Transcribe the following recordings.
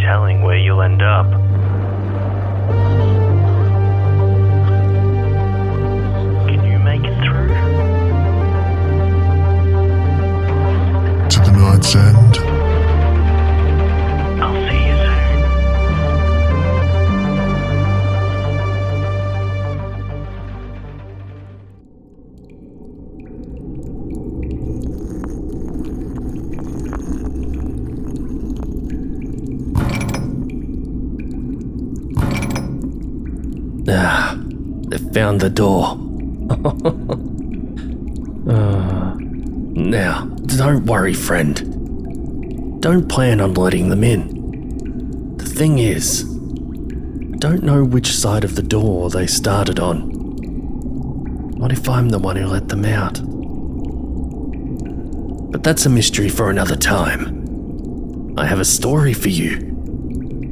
telling where you'll end up. Can you make it through? To the night's end. I'll see you soon. They found the door. Now, don't worry, friend. Don't plan on letting them in. The thing is, I don't know which side of the door they started on. What if I'm the one who let them out? But that's a mystery for another time. I have a story for you.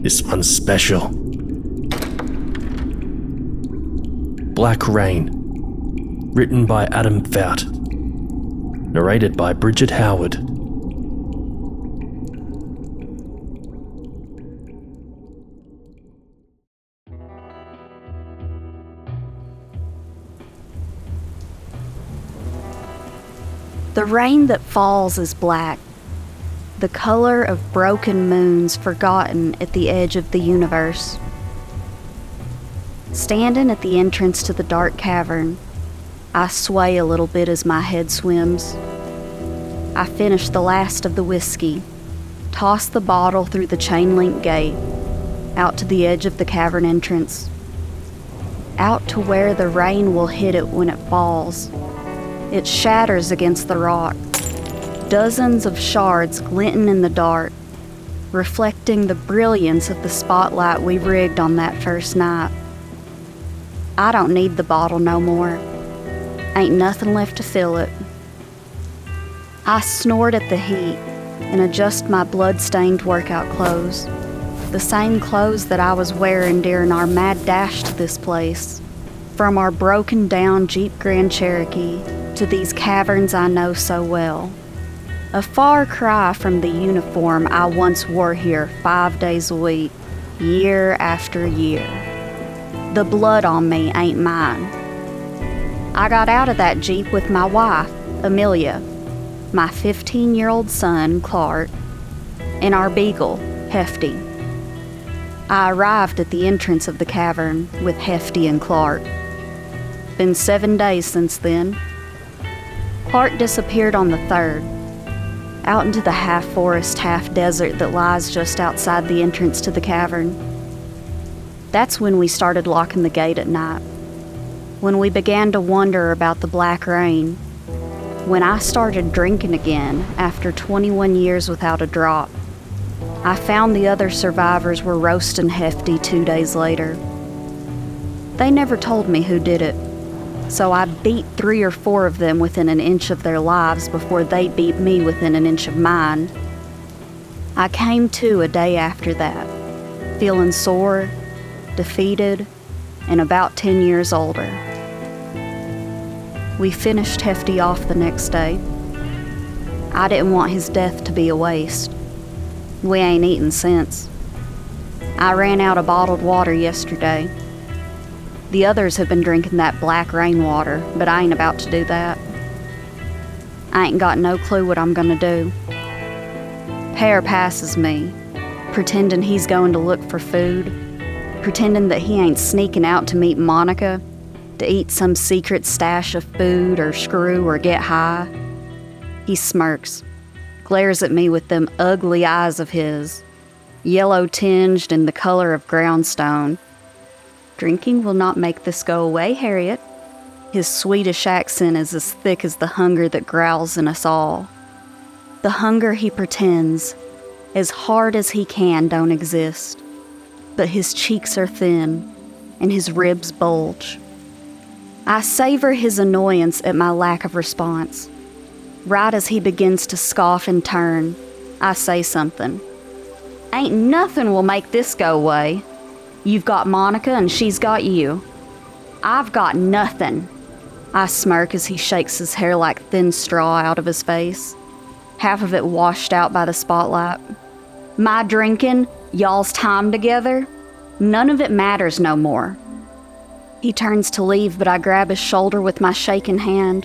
This one's special. Black Rain, written by Adam Fout, narrated by Bridget Howard. The rain that falls is black, the color of broken moons forgotten at the edge of the universe. Standing at the entrance to the dark cavern, I sway a little bit as my head swims. I finish the last of the whiskey, toss the bottle through the chain-link gate, out to the edge of the cavern entrance, out to where the rain will hit it when it falls. It shatters against the rock, dozens of shards glinting in the dark, reflecting the brilliance of the spotlight we rigged on that first night. I don't need the bottle no more. Ain't nothing left to fill it. I snort at the heat and adjust my blood-stained workout clothes, the same clothes that I was wearing during our mad dash to this place, from our broken-down Jeep Grand Cherokee to these caverns I know so well. A far cry from the uniform I once wore here 5 days a week, year after year. The blood on me ain't mine. I got out of that Jeep with my wife, Amelia, my 15-year-old son, Clark, and our beagle, Hefty. I arrived at the entrance of the cavern with Hefty and Clark. Been 7 days since then. Clark disappeared on the 3rd, out into the half-forest, half-desert that lies just outside the entrance to the cavern. That's when we started locking the gate at night, when we began to wonder about the black rain, when I started drinking again after 21 years without a drop. I found the other survivors were roasting Hefty 2 days later. They never told me who did it, so I beat 3 or 4 of them within an inch of their lives before they beat me within an inch of mine. I came to a day after that, feeling sore, defeated, and about 10 years older. We finished Hefty off the next day. I didn't want his death to be a waste. We ain't eaten since. I ran out of bottled water yesterday. The others have been drinking that black rainwater, but I ain't about to do that. I ain't got no clue what I'm gonna do. Pear passes me, pretending he's going to look for food, pretending that he ain't sneaking out to meet Monica, to eat some secret stash of food or screw or get high. He smirks, glares at me with them ugly eyes of his, yellow-tinged and the color of groundstone. Drinking will not make this go away, Harriet. His Swedish accent is as thick as the hunger that growls in us all. The hunger he pretends, as hard as he can, don't exist. But his cheeks are thin, and his ribs bulge. I savor his annoyance at my lack of response. Right as he begins to scoff and turn, I say something. Ain't nothing will make this go away. You've got Monica and she's got you. I've got nothing. I smirk as he shakes his hair like thin straw out of his face, half of it washed out by the spotlight. My drinking, y'all's time together, none of it matters no more. He turns to leave, but I grab his shoulder with my shaking hand.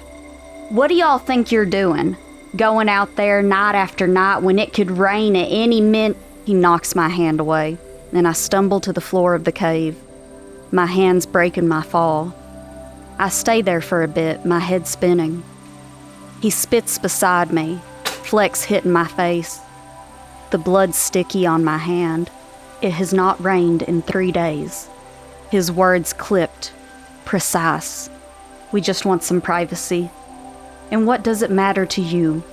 What do y'all think you're doing? Going out there night after night when it could rain at any minute? He knocks my hand away, and I stumble to the floor of the cave, my hands breaking my fall. I stay there for a bit, my head spinning. He spits beside me, flecks hitting my face. The blood sticky on my hand. It has not rained in 3 days. His words clipped, precise. We just want some privacy. And what does it matter to you?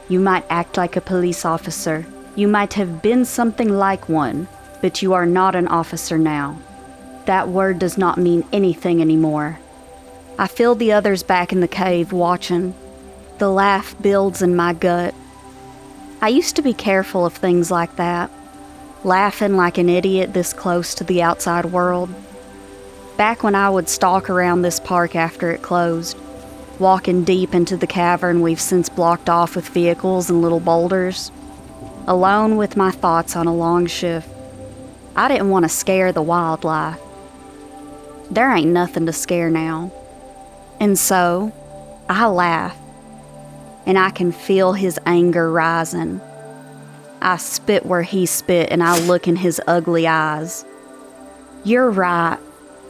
You might act like a police officer. You might have been something like one, but you are not an officer now. That word does not mean anything anymore. I feel the others back in the cave watching. The laugh builds in my gut. I used to be careful of things like that, laughing like an idiot this close to the outside world. Back when I would stalk around this park after it closed, walking deep into the cavern we've since blocked off with vehicles and little boulders, alone with my thoughts on a long shift. I didn't want to scare the wildlife. There ain't nothing to scare now. And so, I laugh, and I can feel his anger rising. I spit where he spit, and I look in his ugly eyes. You're right,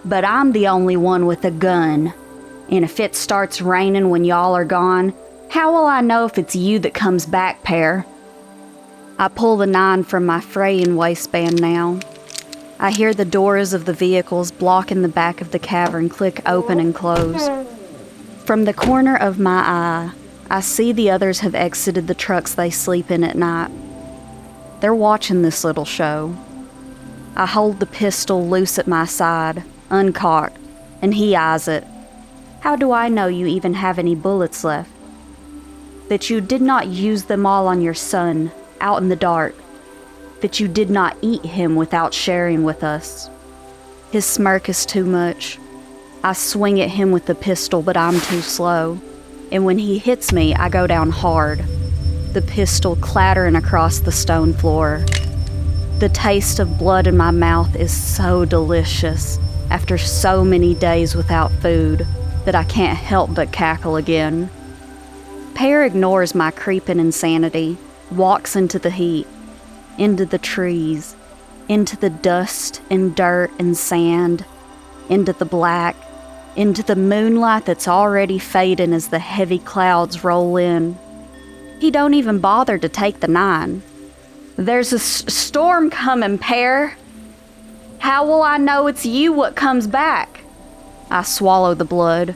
but I'm the only one with a gun. And if it starts raining when y'all are gone, how will I know if it's you that comes back, Pear? I pull the 9 from my fraying waistband now. I hear the doors of the vehicles blocking the back of the cavern click open and close. From the corner of my eye, I see the others have exited the trucks they sleep in at night. They're watching this little show. I hold the pistol loose at my side, uncocked, and he eyes it. How do I know you even have any bullets left? That you did not use them all on your son, out in the dark. That you did not eat him without sharing with us. His smirk is too much. I swing at him with the pistol, but I'm too slow. And when he hits me, I go down hard, the pistol clattering across the stone floor. The taste of blood in my mouth is so delicious after so many days without food that I can't help but cackle again. Pear ignores my creeping insanity, walks into the heat, into the trees, into the dust and dirt and sand, into the black, into the moonlight that's already fading as the heavy clouds roll in. He don't even bother to take the 9. There's a storm coming, Pear. How will I know it's you what comes back? I swallow the blood,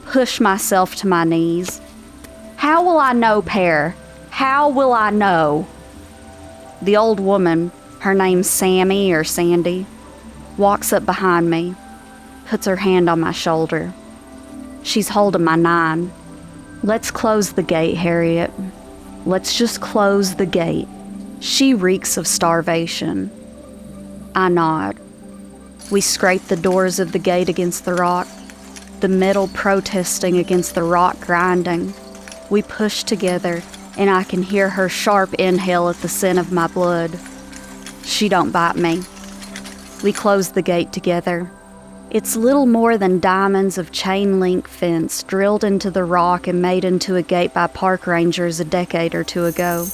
push myself to my knees. How will I know, Pear? How will I know? The old woman, her name's Sammy or Sandy, walks up behind me, puts her hand on my shoulder. She's holding my 9. Let's close the gate, Harriet. Let's just close the gate. She reeks of starvation. I nod. We scrape the doors of the gate against the rock, the metal protesting against the rock grinding. We push together, and I can hear her sharp inhale at the scent of my blood. She don't bite me. We close the gate together. It's little more than diamonds of chain link fence drilled into the rock and made into a gate by park rangers a decade or 2 ago.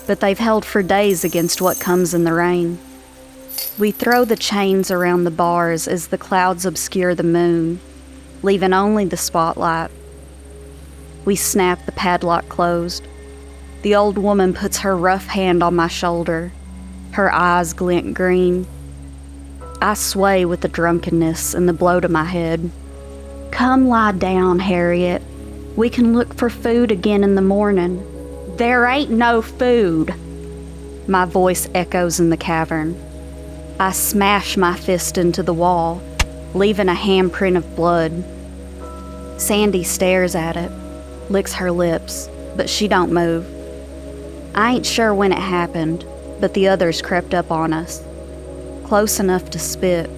But they've held for days against what comes in the rain. We throw the chains around the bars as the clouds obscure the moon, leaving only the spotlight. We snap the padlock closed. The old woman puts her rough hand on my shoulder. Her eyes glint green. I sway with the drunkenness and the blow to my head. Come lie down, Harriet. We can look for food again in the morning. There ain't no food. My voice echoes in the cavern. I smash my fist into the wall, leaving a handprint of blood. Sandy stares at it, licks her lips, but she don't move. I ain't sure when it happened, but the others crept up on us. Close enough to spit.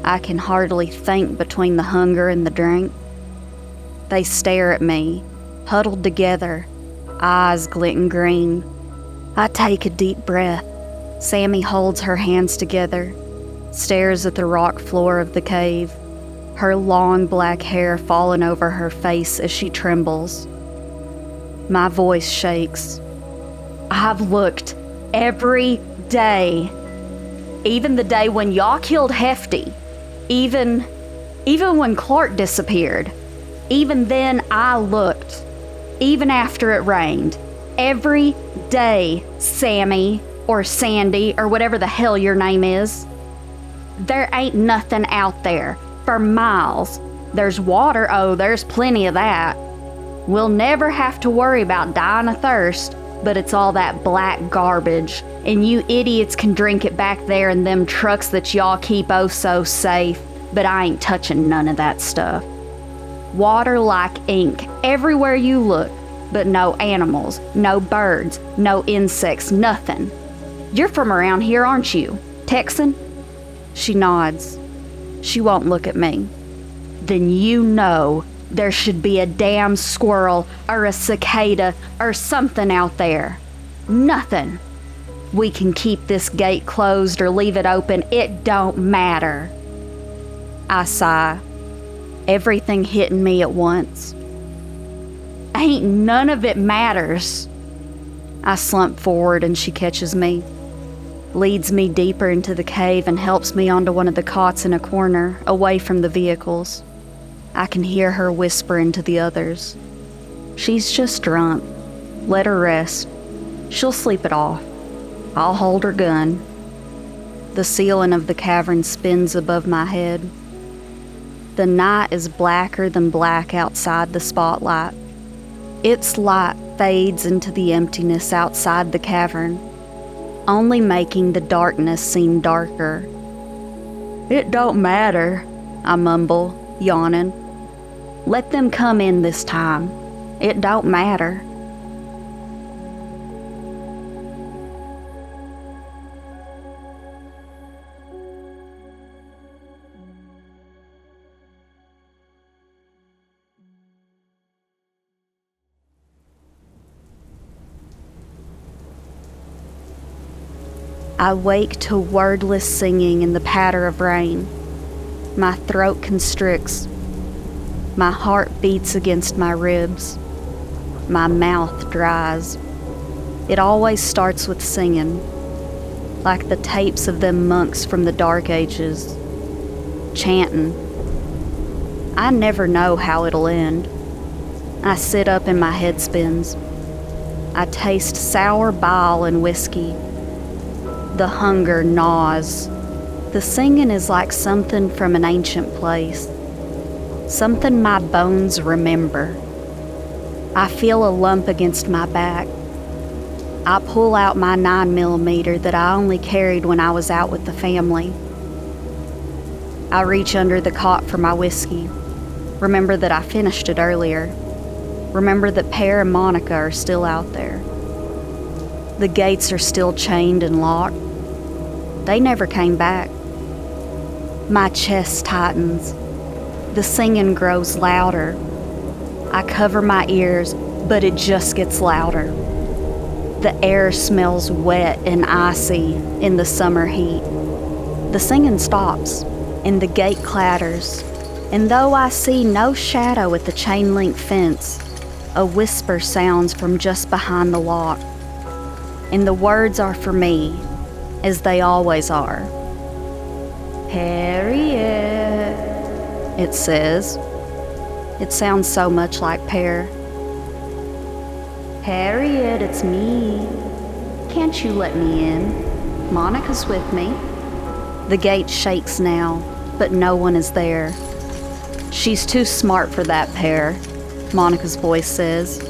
I can hardly think between the hunger and the drink. They stare at me, huddled together, eyes glinting green. I take a deep breath. Sammy holds her hands together, stares at the rock floor of the cave, her long black hair falling over her face as she trembles. My voice shakes. I've looked every day. Even the day when y'all killed Hefty. Even when Clark disappeared. Even then I looked. Even after it rained. Every day, Sammy, or Sandy, or whatever the hell your name is. There ain't nothing out there for miles. There's water, oh, there's plenty of that. We'll never have to worry about dying of thirst, but it's all that black garbage, and you idiots can drink it back there in them trucks that y'all keep oh so safe, but I ain't touching none of that stuff. Water like ink everywhere you look, but no animals, no birds, no insects, nothing. You're from around here, aren't you? Texan? She nods. She won't look at me. Then you know there should be a damn squirrel or a cicada or something out there. Nothing. We can keep this gate closed or leave it open. It don't matter. I sigh. Everything hitting me at once. Ain't none of it matters. I slump forward and she catches me, leads me deeper into the cave and helps me onto one of the cots in a corner, away from the vehicles. I can hear her whispering to the others. She's just drunk. Let her rest. She'll sleep it off. I'll hold her gun. The ceiling of the cavern spins above my head. The night is blacker than black outside the spotlight. Its light fades into the emptiness outside the cavern, only making the darkness seem darker. It don't matter, I mumble, yawning. Let them come in this time. It don't matter. I wake to wordless singing and the patter of rain. My throat constricts. My heart beats against my ribs. My mouth dries. It always starts with singing, like the tapes of them monks from the Dark Ages, chanting. I never know how it'll end. I sit up and my head spins. I taste sour bile and whiskey. The hunger gnaws. The singing is like something from an ancient place, something my bones remember. I feel a lump against my back. I pull out my 9mm that I only carried when I was out with the family. I reach under the cot for my whiskey. Remember that I finished it earlier. Remember that Pear and Monica are still out there. The gates are still chained and locked. They never came back. My chest tightens. The singing grows louder. I cover my ears, but it just gets louder. The air smells wet and icy in the summer heat. The singing stops, and the gate clatters. And though I see no shadow at the chain-link fence, a whisper sounds from just behind the lock. And the words are for me, as they always are. Harriet, it says. It sounds so much like Pear. Harriet, it's me. Can't you let me in? Monica's with me. The gate shakes now, but no one is there. She's too smart for that, Pear, Monica's voice says.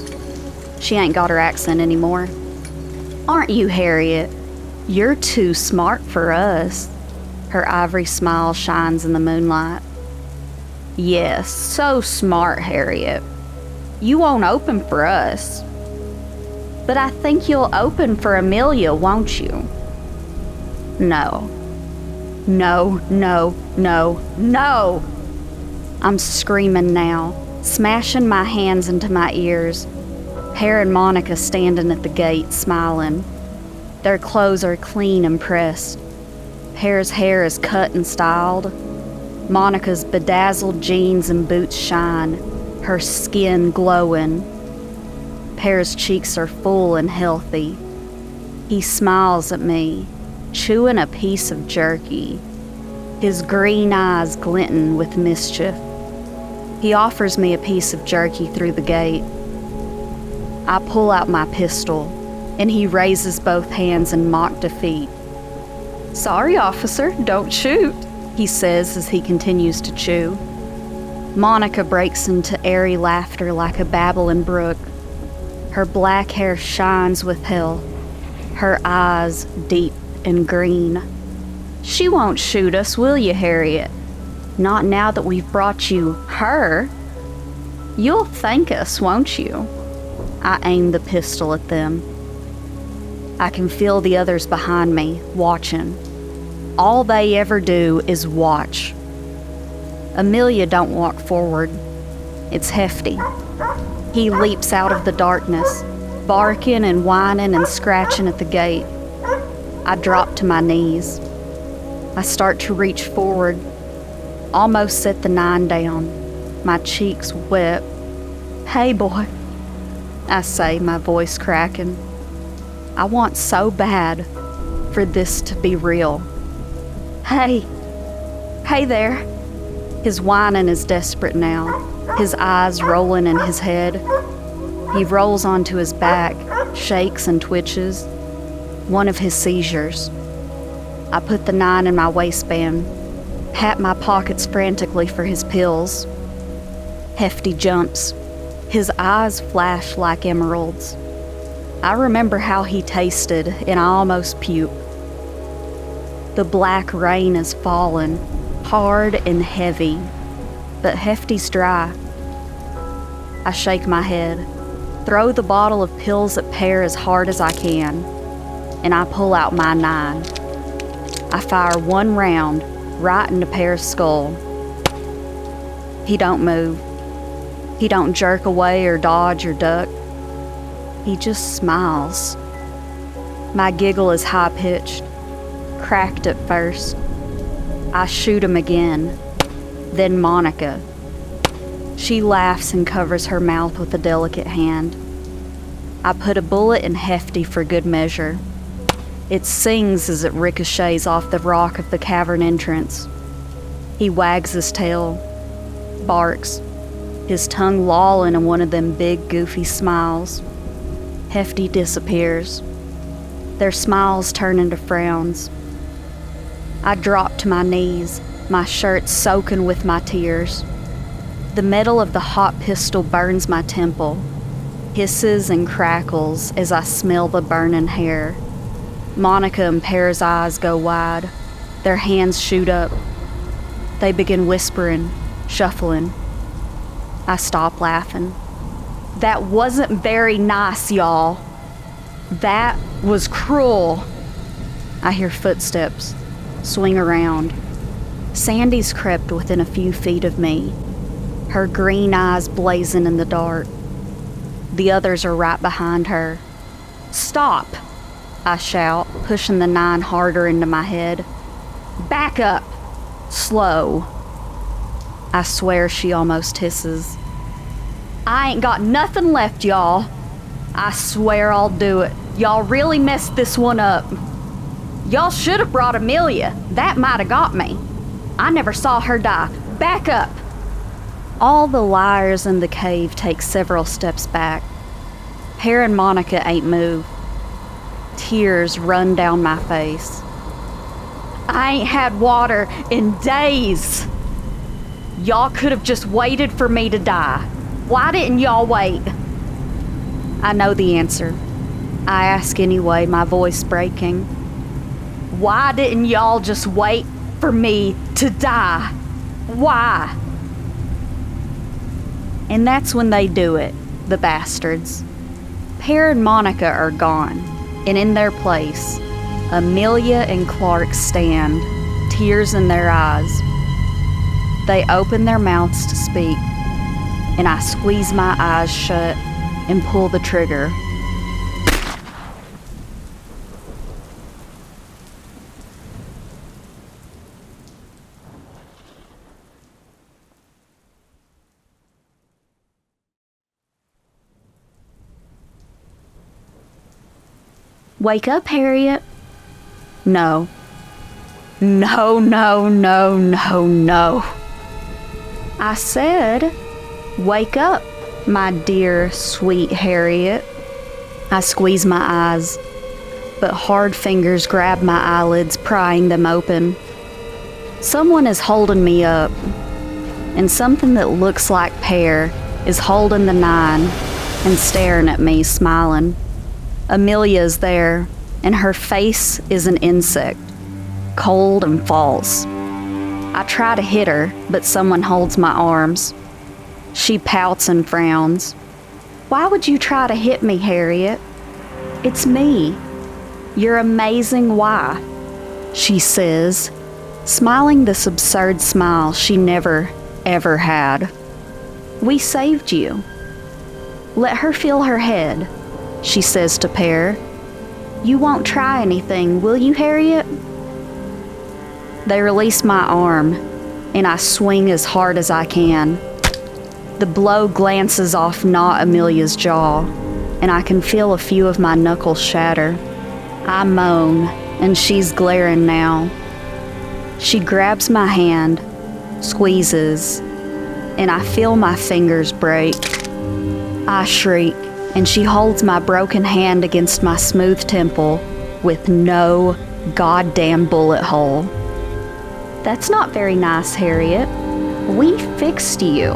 She ain't got her accent anymore. Aren't you, Harriet? You're too smart for us. Her ivory smile shines in the moonlight. Yes, so smart, Harriet. You won't open for us. But I think you'll open for Amelia, won't you? No. No, no, no, no! I'm screaming now, smashing my hands into my ears. Pear and Monica standing at the gate, smiling. Their clothes are clean and pressed. Pear's hair is cut and styled. Monica's bedazzled jeans and boots shine, her skin glowing. Pear's cheeks are full and healthy. He smiles at me, chewing a piece of jerky. His green eyes glinting with mischief. He offers me a piece of jerky through the gate. I pull out my pistol, and he raises both hands in mock defeat. "Sorry, officer, don't shoot," he says as he continues to chew. Monica breaks into airy laughter like a babbling brook. Her black hair shines with hell, her eyes deep and green. "She won't shoot us, will you, Harriet? Not now that we've brought you her. You'll thank us, won't you?" I aim the pistol at them. I can feel the others behind me, watching. All they ever do is watch. Amelia don't walk forward. It's Hefty. He leaps out of the darkness, barking and whining and scratching at the gate. I drop to my knees. I start to reach forward, almost set the 9 down, my cheeks wet. "Hey, boy," I say, my voice cracking. I want so bad for this to be real. Hey there." His whining is desperate now, his eyes rolling in his head. He rolls onto his back, shakes and twitches. One of his seizures. I put the 9 in my waistband, pat my pockets frantically for his pills. Hefty jumps. His eyes flash like emeralds. I remember how he tasted, and I almost puke. The black rain is falling, hard and heavy, but Hefty's dry. I shake my head, throw the bottle of pills at Pear as hard as I can, and I pull out my 9. I fire 1 round right into Pear's skull. He don't move. He don't jerk away or dodge or duck. He just smiles. My giggle is high-pitched, cracked at first. I shoot him again. Then Monica. She laughs and covers her mouth with a delicate hand. I put a bullet in Hefty for good measure. It sings as it ricochets off the rock of the cavern entrance. He wags his tail, barks, his tongue lolling in one of them big, goofy smiles. Hefty disappears. Their smiles turn into frowns. I drop to my knees, my shirt soaking with my tears. The metal of the hot pistol burns my temple, hisses and crackles as I smell the burning hair. Monica and Pear's eyes go wide. Their hands shoot up. They begin whispering, shuffling. I stop laughing. That wasn't very nice, y'all. That was cruel. I hear footsteps, swing around. Sandy's crept within a few feet of me, her green eyes blazing in the dark. The others are right behind her. "Stop!" I shout, pushing the 9 harder into my head. "Back up! Slow!" I swear she almost hisses. "I ain't got nothing left, y'all. I swear I'll do it. Y'all really messed this one up. Y'all should have brought Amelia. That might have got me. I never saw her die. Back up!" All the liars in the cave take several steps back. Pear and Monica ain't moved. Tears run down my face. "I ain't had water in days. Y'all could have just waited for me to die. Why didn't y'all wait?" I know the answer. I ask anyway, my voice breaking. Why didn't y'all just wait for me to die? Why? And that's when they do it, the bastards. Pear and Monica are gone, and in their place, Amelia and Clark stand, tears in their eyes. They open their mouths to speak, and I squeeze my eyes shut and pull the trigger. Wake up, Harriet. No. No, no, no, no, no. I said, wake up, my dear, sweet Harriet. I squeeze my eyes, but hard fingers grab my eyelids, prying them open. Someone is holding me up, and something that looks like Pear is holding the 9 and staring at me, smiling. Amelia is there, and her face is an insect, cold and false. I try to hit her, but someone holds my arms. She pouts and frowns. Why would you try to hit me, Harriet? It's me, your amazing wife, she says, smiling this absurd smile she never, ever had. We saved you. Let her feel her head, she says to Pear. You won't try anything, will you, Harriet? They release my arm, and I swing as hard as I can. The blow glances off not Amelia's jaw, and I can feel a few of my knuckles shatter. I moan, and she's glaring now. She grabs my hand, squeezes, and I feel my fingers break. I shriek, and she holds my broken hand against my smooth temple with no goddamn bullet hole. That's not very nice, Harriet. We fixed you,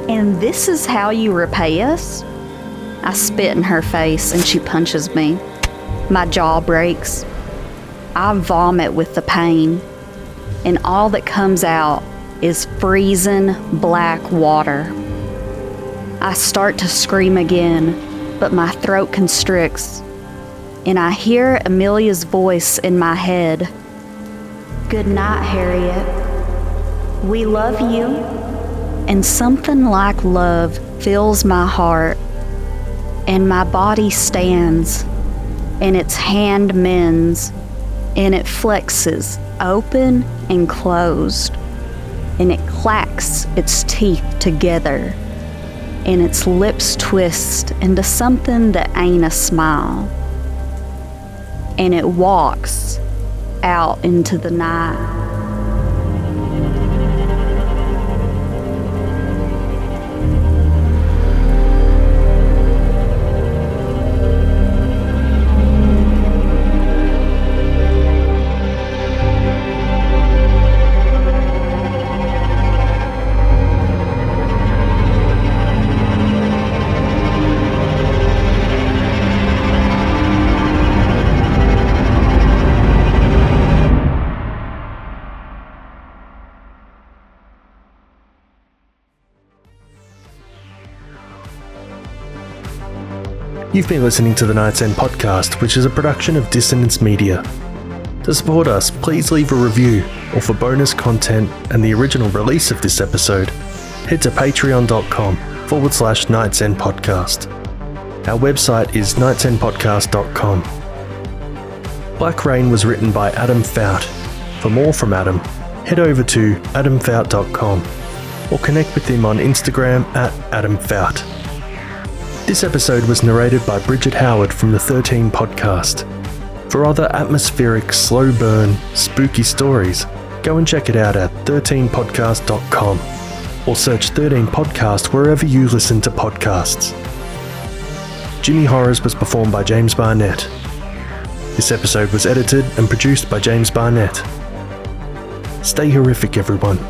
and this is how you repay us? I spit in her face, and she punches me. My jaw breaks. I vomit with the pain, and all that comes out is freezing black water. I start to scream again, but my throat constricts, and I hear Amelia's voice in my head. Good night, Harriet. We love you. And something like love fills my heart, and my body stands, and its hand mends, and it flexes open and closed, and it clacks its teeth together, and its lips twist into something that ain't a smile, and it walks out into the night. You've been listening to the Night's End podcast, which is a production of Dissonance Media. To support us, please leave a review, or for bonus content and the original release of this episode, head to patreon.com/Night's End podcast. Our website is nightsendpodcast.com. Black Rain was written by Adam Fout. For more from Adam, head over to adamfout.com or connect with him on Instagram @AdamFout. This episode was narrated by Bridget Howard from the 13 podcast. For other atmospheric, slow burn, spooky stories, go and check it out at 13podcast.com or search 13 podcast wherever you listen to podcasts. Jimmy Horrors was performed by James Barnett. This episode was edited and produced by James Barnett. Stay horrific, everyone.